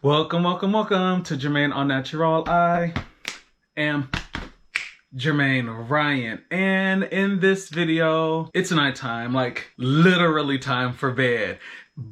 Welcome to Jermaine Au Natural. I am Jermaine Ryan, and in this video, it's nighttime, like literally time for bed.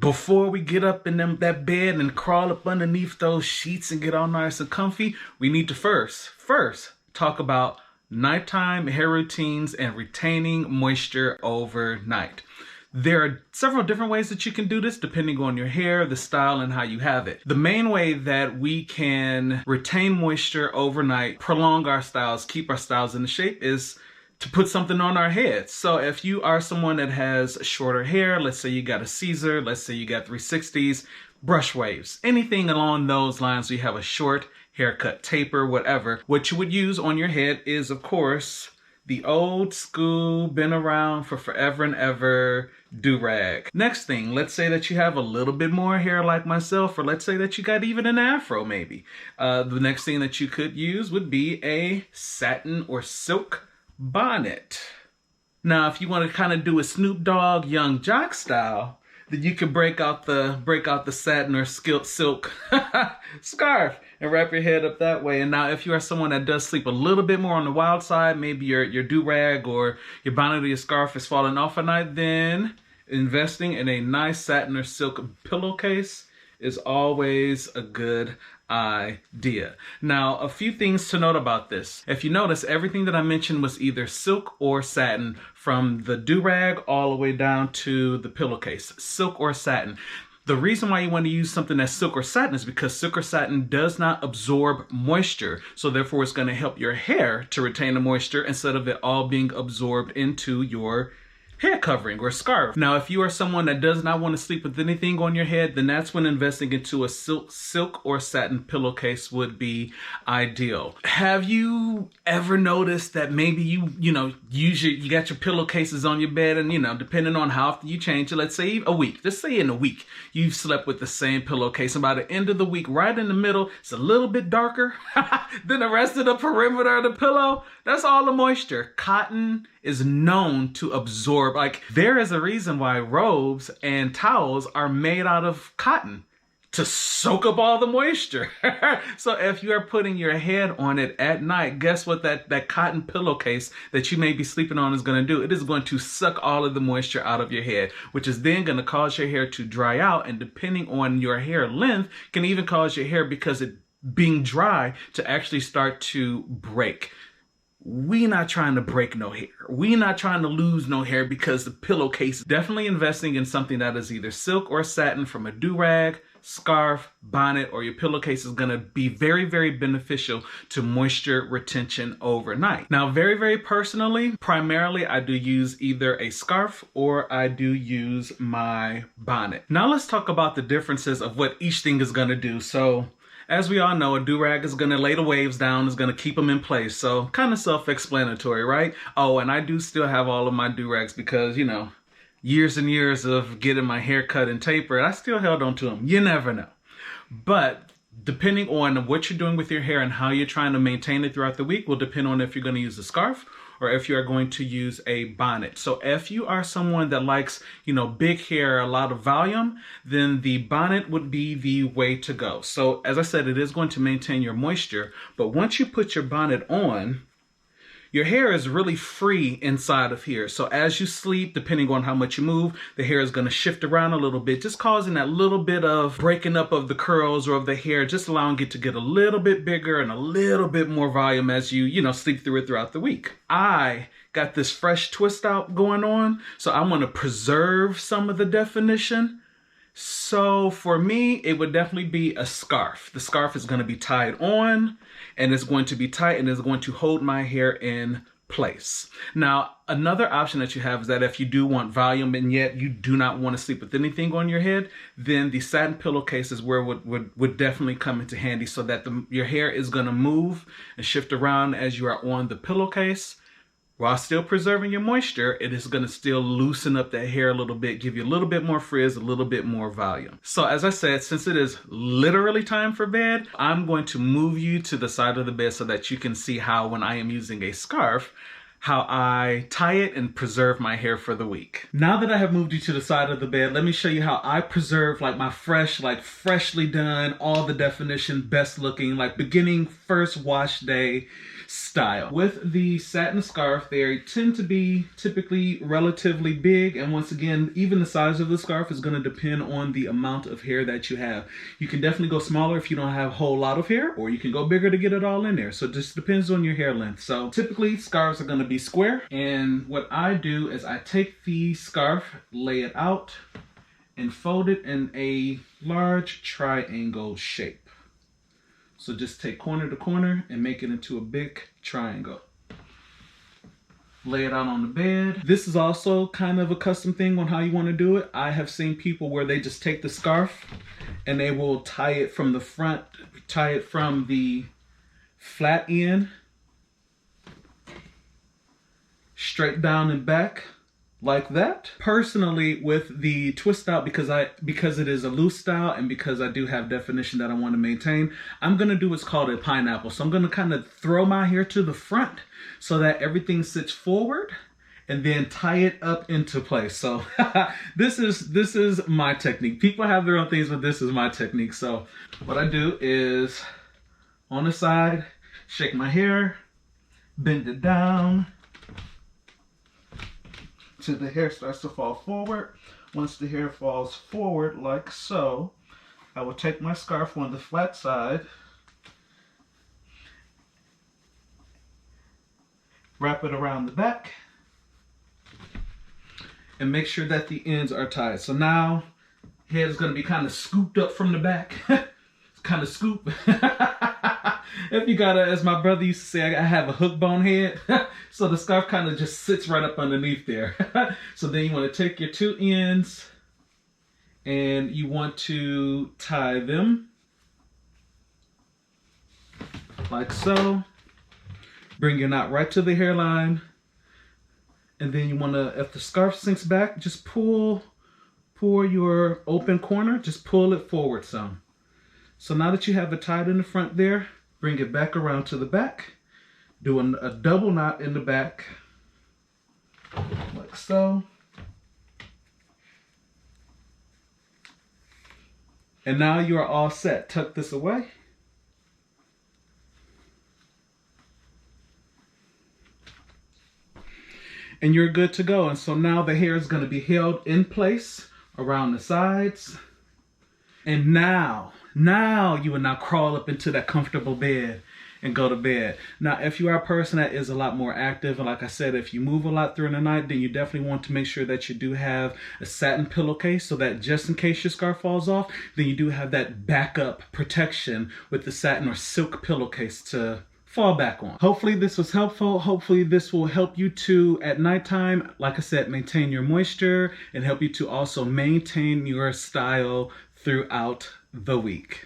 Before we get up in that bed and crawl up underneath those sheets and get all nice and comfy, we need to first talk about nighttime hair routines and retaining moisture overnight. There are several different ways that you can do this depending on your hair, the style, and how you have it. The main way that we can retain moisture overnight, prolong our styles, keep our styles in the shape is to put something on our heads. So if you are someone that has shorter hair, let's say you got a Caesar, let's say you got 360s, brush waves, anything along those lines, you have a short haircut, taper, whatever, what you would use on your head is, of course, the old school, been around for forever and ever do-rag. Next thing, let's say that you have a little bit more hair like myself, or let's say that you got even an afro maybe. The next thing that you could use would be a satin or silk bonnet. Now, if you want to kind of do a Snoop Dogg Young Jock style, then you can break out the satin or silk scarf and wrap your head up that way. And now if you are someone that does sleep a little bit more on the wild side, maybe your do-rag or your bonnet or your scarf is falling off at night, then investing in a nice satin or silk pillowcase is always a good idea. Now, a few things to note about this. If you notice, everything that I mentioned was either silk or satin, from the do-rag all the way down to the pillowcase, silk or satin. The reason why you want to use something that's silk or satin is because silk or satin does not absorb moisture. So therefore, it's going to help your hair to retain the moisture instead of it all being absorbed into your hair covering or scarf. Now, if you are someone that does not want to sleep with anything on your head, then that's when investing into a silk or satin pillowcase would be ideal. Have you ever noticed that maybe you got your pillowcases on your bed and, depending on how often you change it, let's say a week, just say in a week, you've slept with the same pillowcase, and by the end of the week, right in the middle, it's a little bit darker than the rest of the perimeter of the pillow. That's all the moisture. Cotton is known to absorb. Like, there is a reason why robes and towels are made out of cotton, to soak up all the moisture. So if you are putting your head on it at night, guess what that cotton pillowcase that you may be sleeping on is going to do? It is going to suck all of the moisture out of your head, which is then going to cause your hair to dry out, and depending on your hair length, can even cause your hair, because it being dry, to actually start to break. We not trying to break no hair. We not trying to lose no hair because the pillowcase. Definitely investing in something that is either silk or satin, from a do-rag, scarf, bonnet, or your pillowcase, is going to be very, very beneficial to moisture retention overnight. Now, very, very personally, primarily I do use either a scarf or I do use my bonnet. Now let's talk about the differences of what each thing is going to do. So, as we all know, a do-rag is going to lay the waves down, is going to keep them in place. So kind of self-explanatory, right? Oh, and I do still have all of my do-rags because, years and years of getting my hair cut and tapered, I still held on to them. You never know. But depending on what you're doing with your hair and how you're trying to maintain it throughout the week will depend on if you're going to use a scarf or if you are going to use a bonnet. So if you are someone that likes, big hair, a lot of volume, then the bonnet would be the way to go. So as I said, it is going to maintain your moisture, but once you put your bonnet on, your hair is really free inside of here. So as you sleep, depending on how much you move, the hair is going to shift around a little bit, just causing that little bit of breaking up of the curls or of the hair, just allowing it to get a little bit bigger and a little bit more volume as you sleep through it throughout the week. I got this fresh twist out going on, so I want to preserve some of the definition. So for me, it would definitely be a scarf. The scarf is going to be tied on, and it's going to be tight, and it's going to hold my hair in place. Now, another option that you have is that if you do want volume and yet you do not want to sleep with anything on your head, then the satin pillowcase is where would definitely come into handy, so that your hair is going to move and shift around as you are on the pillowcase. While still preserving your moisture, it is going to still loosen up that hair a little bit, give you a little bit more frizz, a little bit more volume. So as I said, since it is literally time for bed, I'm going to move you to the side of the bed so that you can see how, when I am using a scarf, how I tie it and preserve my hair for the week. Now that I have moved you to the side of the bed, let me show you how I preserve like my freshly done, all the definition, best looking, like beginning first wash day style. With the satin scarf, they tend to be typically relatively big, and once again, even the size of the scarf is going to depend on the amount of hair that you have. You can definitely go smaller if you don't have a whole lot of hair, or you can go bigger to get it all in there. So it just depends on your hair length. So typically scarves are going to be square, and what I do is I take the scarf, lay it out, and fold it in a large triangle shape. So just take corner to corner and make it into a big triangle. Lay it out on the bed. This is also kind of a custom thing on how you want to do it. I have seen people where they just take the scarf and they will tie it from the front, tie it from the flat end, straight down and back, like that. Personally, with the twist out, because it is a loose style and because I do have definition that I want to maintain, I'm gonna do what's called a pineapple. So I'm gonna kind of throw my hair to the front so that everything sits forward and then tie it up into place. So this is my technique. People have their own things, but this is my technique. So what I do is on the side, shake my hair, bend it down, till the hair starts to fall forward. Once the hair falls forward like so, I will take my scarf on the flat side, wrap it around the back, and make sure that the ends are tied. So now, hair is going to be kind of scooped up from the back. Kind of scoop. If you got as my brother used to say, I have a hook bone head. So the scarf kind of just sits right up underneath there. So then you want to take your two ends and you want to tie them like so. Bring your knot right to the hairline. And then you want to, if the scarf sinks back, just pull your open corner, just pull it forward some. So now that you have it tied in the front there, bring it back around to the back. Do a double knot in the back, like so. And now you are all set. Tuck this away. And you're good to go. And so now the hair is going to be held in place around the sides. And now you will now crawl up into that comfortable bed and go to bed. Now, if you are a person that is a lot more active, and like I said, if you move a lot during the night, then you definitely want to make sure that you do have a satin pillowcase so that just in case your scarf falls off, then you do have that backup protection with the satin or silk pillowcase to fall back on. Hopefully this was helpful. Hopefully this will help you to, at nighttime, like I said, maintain your moisture and help you to also maintain your style throughout the week.